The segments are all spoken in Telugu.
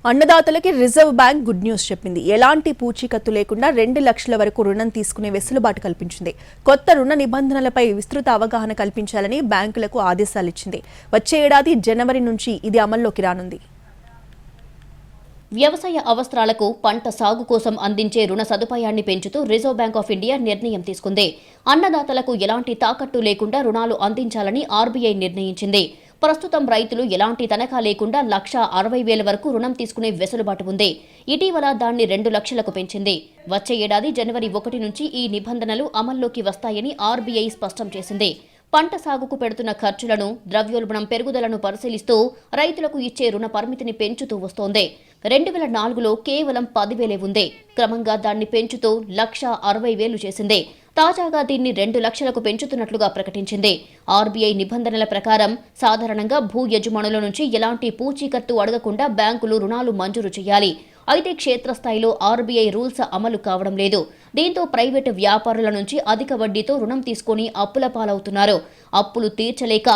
అన్నదాతలకి రిజర్వ్ బ్యాంక్ గుడ్ న్యూస్ చెప్పింది. ఎలాంటి పూచీకత్తు లేకుండా 2 లక్షల వరకు రుణం తీసుకునే వెసులుబాటు కల్పించింది. కొత్త రుణ నిబంధనలపై విస్తృత అవగాహన కల్పించాలని బ్యాంకులకు ఆదేశాలిచ్చింది. వచ్చే ఏడాది జనవరి నుంచి ఇది అమల్లోకి రానుంది. వ్యవసాయ అవసరాలకు పంట సాగు కోసం అందించే రుణ సదుపాయాన్ని పెంచుతూ రిజర్వ్ బ్యాంక్ ఆఫ్ ఇండియా నిర్ణయం తీసుకుంది. అన్నదాతలకు ఎలాంటి తాకట్టు లేకుండా రుణాలు అందించాలని ఆర్బీఐ నిర్ణయించింది. ప్రస్తుతం రైతులు ఎలాంటి తనఖా లేకుండా 1,60,000 వరకు రుణం తీసుకునే వెసులుబాటు ఉంది. ఇటీవల దాన్ని 2 లక్షలకు పెంచింది. వచ్చే ఏడాది జనవరి 1 నుంచి ఈ నిబంధనలు అమల్లోకి వస్తాయని ఆర్బీఐ స్పష్టం చేసింది. పంట సాగుకు పెడుతున్న ఖర్చులను, ద్రవ్యోల్బణం పెరుగుదలను పరిశీలిస్తూ రైతులకు ఇచ్చే రుణ పరిమితిని పెంచుతూ వస్తోంది. 2004లో కేవలం 10,000 ఉంది. క్రమంగా దాన్ని పెంచుతూ 1,60,000 చేసింది. తాజాగా దీన్ని 2 లక్షలకు పెంచుతున్నట్లుగా ప్రకటించింది. ఆర్బీఐ నిబంధనల ప్రకారం సాధారణంగా భూ యజమానుల నుంచి ఎలాంటి పూచీకత్తు అడగకుండా బ్యాంకులు రుణాలు మంజూరు చేయాలి. అయితే క్షేత్రస్థాయిలో ఆర్బీఐ రూల్స్ అమలు కావడం లేదు. దీంతో ప్రైవేటు వ్యాపారుల నుంచి అధిక వడ్డీతో రుణం తీసుకుని అప్పుల పాలవుతున్నారు. అప్పులు తీర్చలేక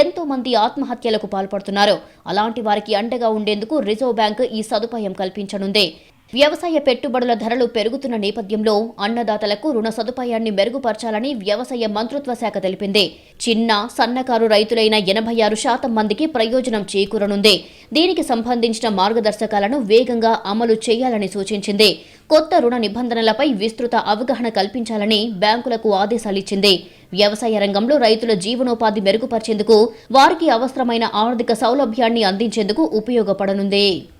ఎంతో మంది ఆత్మహత్యలకు పాల్పడుతున్నారు. అలాంటి వారికి అండగా ఉండేందుకు రిజర్వ్ బ్యాంక్ ఈ సదుపాయం కల్పించనుంది. వ్యవసాయ పెట్టుబడుల ధరలు పెరుగుతున్న నేపథ్యంలో అన్నదాతలకు రుణ సదుపాయాన్ని మెరుగుపరచాలని వ్యవసాయ మంత్రిత్వ శాఖ తెలిపింది. చిన్న, సన్నకారు రైతులైన 86% మందికి ప్రయోజనం చేకూరనుంది. దీనికి సంబంధించిన మార్గదర్శకాలను వేగంగా అమలు చేయాలని సూచించింది. కొత్త రుణ నిబంధనలపై విస్తృత అవగాహన కల్పించాలని బ్యాంకులకు ఆదేశాలిచ్చింది. వ్యవసాయ రంగంలో రైతుల జీవనోపాధి మెరుగుపరిచేందుకు, వారికి అవసరమైన ఆర్థిక సౌలభ్యాన్ని అందించేందుకు ఉపయోగపడనుంది.